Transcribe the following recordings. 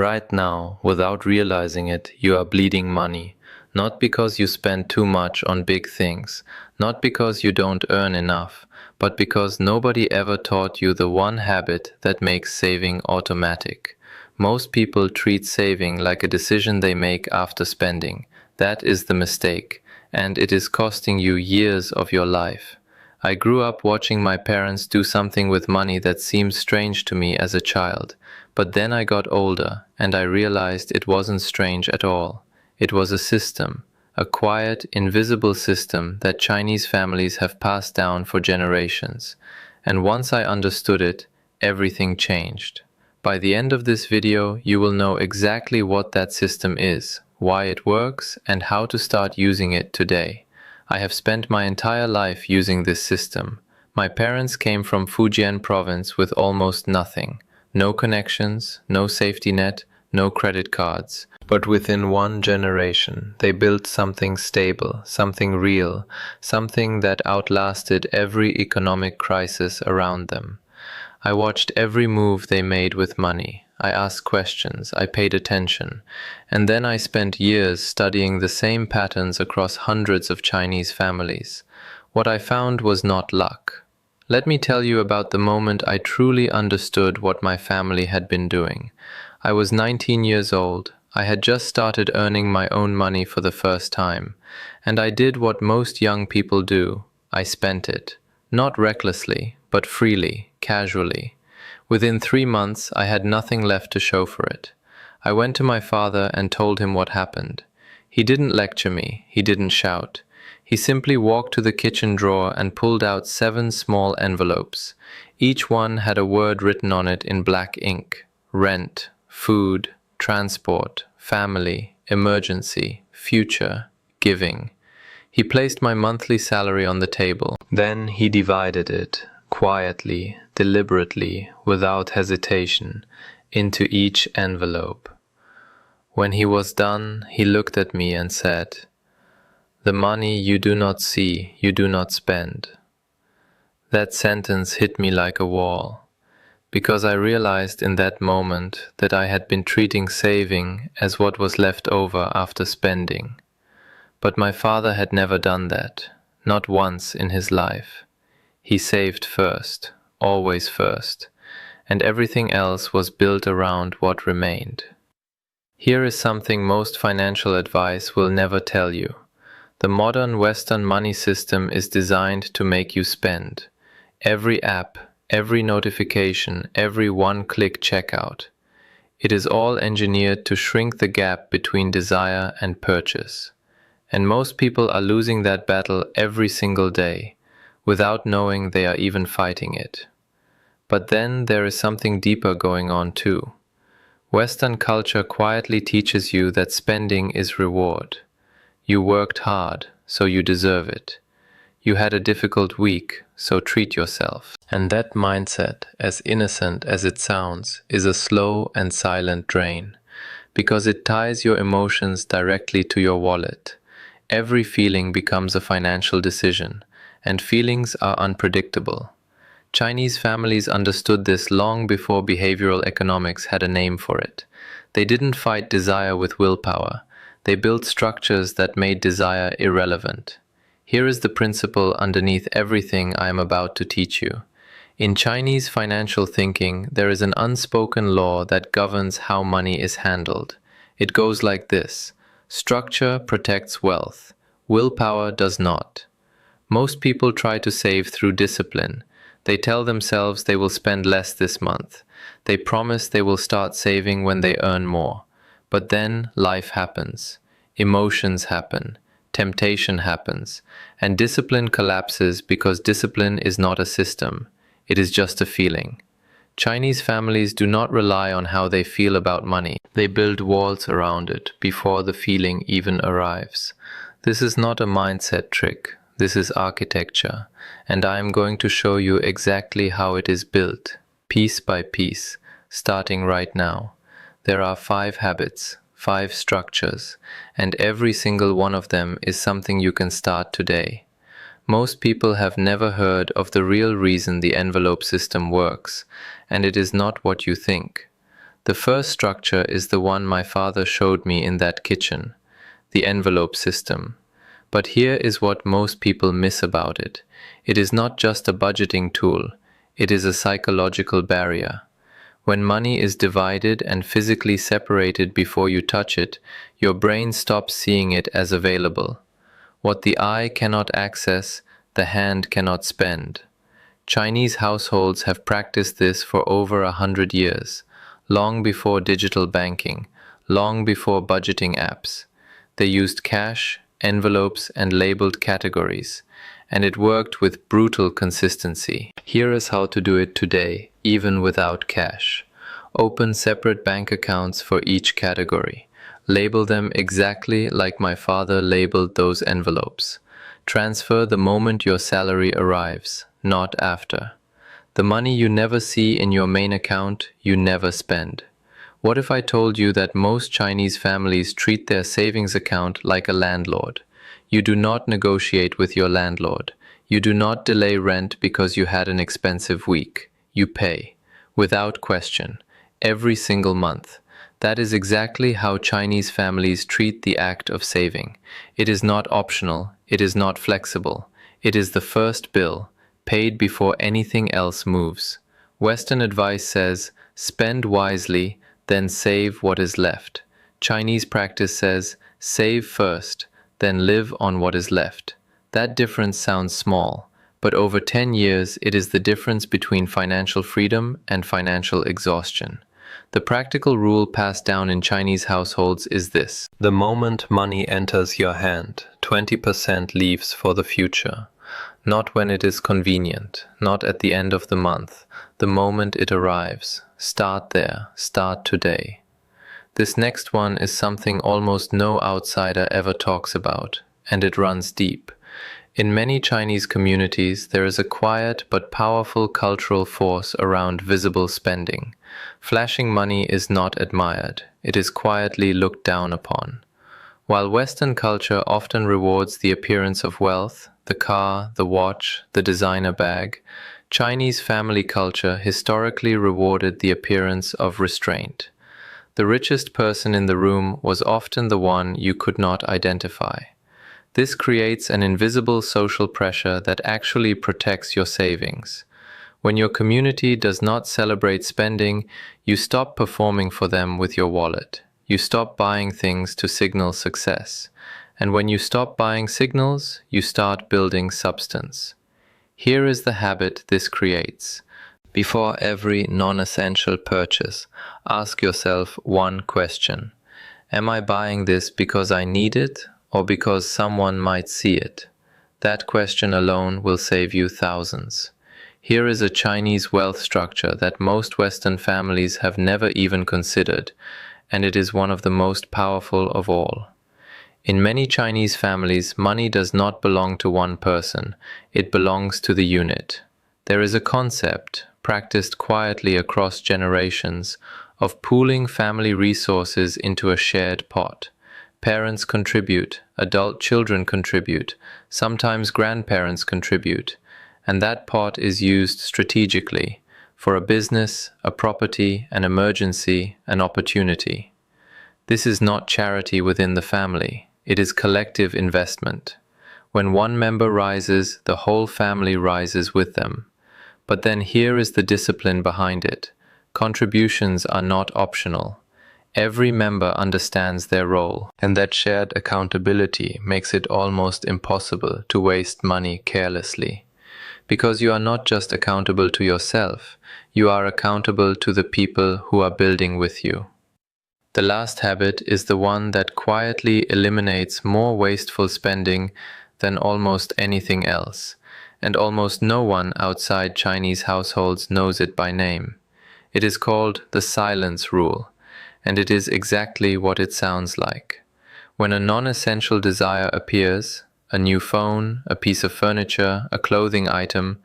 Right now, without realizing it, you are bleeding money. Not because you spend too much on big things, not because you don't earn enough, but because nobody ever taught you the one habit that makes saving automatic. Most people treat saving like a decision they make after spending. That is the mistake, and it is costing you years of your life. I grew up watching my parents do something with money that seemed strange to me as a child, but then I got older and I realized it wasn't strange at all. It was a system, a quiet, invisible system that Chinese families have passed down for generations. And once I understood it, everything changed. By the end of this video, you will know exactly what that system is, why it works, and how to start using it today. I have spent my entire life using this system. My parents came from Fujian province with almost nothing. No connections, no safety net, no credit cards. But within one generation, they built something stable, something real, something that outlasted every economic crisis around them. I watched every move they made with money. I asked questions, I paid attention, and then I spent years studying the same patterns across hundreds of Chinese families. What I found was not luck. Let me tell you about the moment I truly understood what my family had been doing. I was 19 years old. I had just started earning my own money for the first time, and I did what most young people do. I spent it. Not recklessly, but freely, casually. Within 3 months, I had nothing left to show for it. I went to my father and told him what happened. He didn't lecture me, he didn't shout. He simply walked to the kitchen drawer and pulled out 7 small envelopes. Each one had a word written on it in black ink: rent, food, transport, family, emergency, future, giving. He placed my monthly salary on the table. Then he divided it, quietly, deliberately, without hesitation, into each envelope. When he was done, he looked at me and said, "The money you do not see, you do not spend." That sentence hit me like a wall, because I realized in that moment that I had been treating saving as what was left over after spending. But my father had never done that, not once in his life. He saved first, always first, and everything else was built around what remained. Here is something most financial advice will never tell you. The modern Western money system is designed to make you spend. Every app, every notification, every one-click checkout. It is all engineered to shrink the gap between desire and purchase. And most people are losing that battle every single day, without knowing they are even fighting it. But then there is something deeper going on too. Western culture quietly teaches you that spending is reward. You worked hard, so you deserve it. You had a difficult week, so treat yourself. And that mindset, as innocent as it sounds, is a slow and silent drain, because it ties your emotions directly to your wallet. Every feeling becomes a financial decision, and feelings are unpredictable. Chinese families understood this long before behavioral economics had a name for it. They didn't fight desire with willpower. They built structures that made desire irrelevant. Here is the principle underneath everything I am about to teach you. In Chinese financial thinking, there is an unspoken law that governs how money is handled. It goes like this: structure protects wealth, willpower does not. Most people try to save through discipline. They tell themselves they will spend less this month. They promise they will start saving when they earn more. But then life happens. Emotions happen. Temptation happens. And discipline collapses because discipline is not a system. It is just a feeling. Chinese families do not rely on how they feel about money. They build walls around it before the feeling even arrives. This is not a mindset trick. This is architecture, and I am going to show you exactly how it is built, piece by piece, starting right now. There are 5 habits, 5 structures, and every single one of them is something you can start today. Most people have never heard of the real reason the envelope system works, and it is not what you think. The first structure is the one my father showed me in that kitchen, the envelope system. But here is what most people miss about it. It is not just a budgeting tool, it is a psychological barrier. When money is divided and physically separated before you touch it, your brain stops seeing it as available. What the eye cannot access, the hand cannot spend. Chinese households have practiced this for over 100 years, long before digital banking, long before budgeting apps. They used cash, envelopes, and labeled categories, and it worked with brutal consistency. Here is how to do it today, even without cash. Open separate bank accounts for each category. Label them exactly like my father labeled those envelopes. Transfer the moment your salary arrives, not after. The money you never see in your main account, you never spend. What if I told you that most Chinese families treat their savings account like a landlord? You do not negotiate with your landlord. You do not delay rent because you had an expensive week. You pay, without question, every single month. That is exactly how Chinese families treat the act of saving. It is not optional, it is not flexible. It is the first bill, paid before anything else moves. Western advice says, spend wisely, then save what is left. Chinese practice says, save first, then live on what is left. That difference sounds small, but over 10 years it is the difference between financial freedom and financial exhaustion. The practical rule passed down in Chinese households is this: the moment money enters your hand, 20% leaves for the future. Not when it is convenient, not at the end of the month, the moment it arrives. Start there, start today. This next one is something almost no outsider ever talks about, and it runs deep. In many Chinese communities, there is a quiet but powerful cultural force around visible spending. Flashing money is not admired, it is quietly looked down upon. While Western culture often rewards the appearance of wealth, the car, the watch, the designer bag, Chinese family culture historically rewarded the appearance of restraint. The richest person in the room was often the one you could not identify. This creates an invisible social pressure that actually protects your savings. When your community does not celebrate spending, you stop performing for them with your wallet. You stop buying things to signal success. And when you stop buying signals, you start building substance. Here is the habit this creates. Before every non-essential purchase, ask yourself one question. Am I buying this because I need it or because someone might see it? That question alone will save you thousands. Here is a Chinese wealth structure that most Western families have never even considered, and it is one of the most powerful of all. In many Chinese families, money does not belong to one person, it belongs to the unit. There is a concept, practiced quietly across generations, of pooling family resources into a shared pot. Parents contribute, adult children contribute, sometimes grandparents contribute, and that pot is used strategically for a business, a property, an emergency, an opportunity. This is not charity within the family, it is collective investment. When one member rises, the whole family rises with them. But then here is the discipline behind it. Contributions are not optional. Every member understands their role, and that shared accountability makes it almost impossible to waste money carelessly. Because you are not just accountable to yourself, you are accountable to the people who are building with you. The last habit is the one that quietly eliminates more wasteful spending than almost anything else, and almost no one outside Chinese households knows it by name. It is called the silence rule, and it is exactly what it sounds like. When a non-essential desire appears, a new phone, a piece of furniture, a clothing item,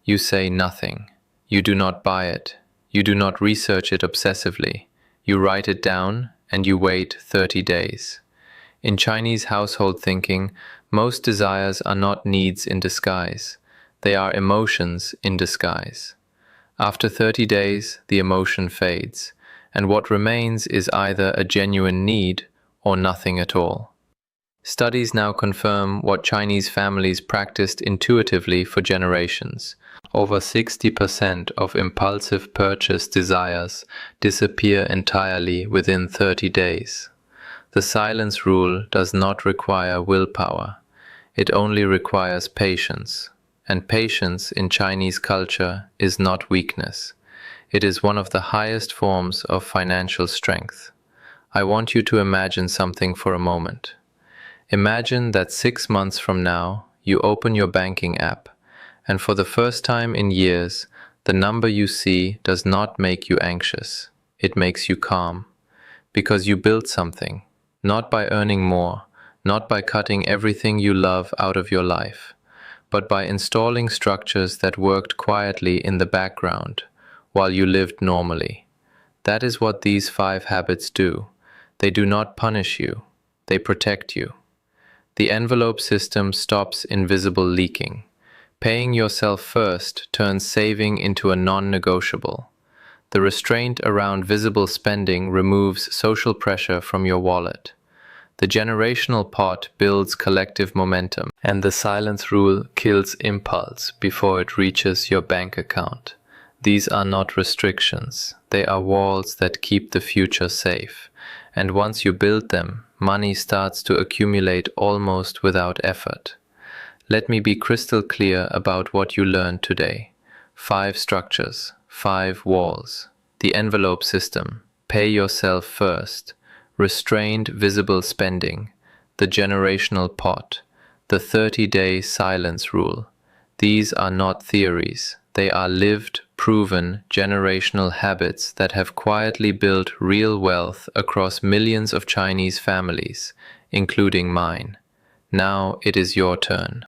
you say nothing. You do not buy it. You do not research it obsessively. You write it down and you wait 30 days. In Chinese household thinking, most desires are not needs in disguise. They are emotions in disguise. After 30 days, the emotion fades, and what remains is either a genuine need or nothing at all. Studies now confirm what Chinese families practiced intuitively for generations. Over 60% of impulsive purchase desires disappear entirely within 30 days. The silence rule does not require willpower. It only requires patience. And patience in Chinese culture is not weakness. It is one of the highest forms of financial strength. I want you to imagine something for a moment. Imagine that 6 months from now, you open your banking app, and for the first time in years, the number you see does not make you anxious. It makes you calm. Because you built something, not by earning more, not by cutting everything you love out of your life, but by installing structures that worked quietly in the background while you lived normally. That is what these 5 habits do. They do not punish you, they protect you. The envelope system stops invisible leaking. Paying yourself first turns saving into a non-negotiable. The restraint around visible spending removes social pressure from your wallet. The generational pot builds collective momentum, and the silence rule kills impulse before it reaches your bank account. These are not restrictions. They are walls that keep the future safe. And once you build them, money starts to accumulate almost without effort. Let me be crystal clear about what you learned today. 5 structures, 5 walls. The envelope system, pay yourself first. Restrained visible spending, the generational pot, the 30-day silence rule. These are not theories. They are lived, proven, generational habits that have quietly built real wealth across millions of Chinese families, including mine. Now it is your turn.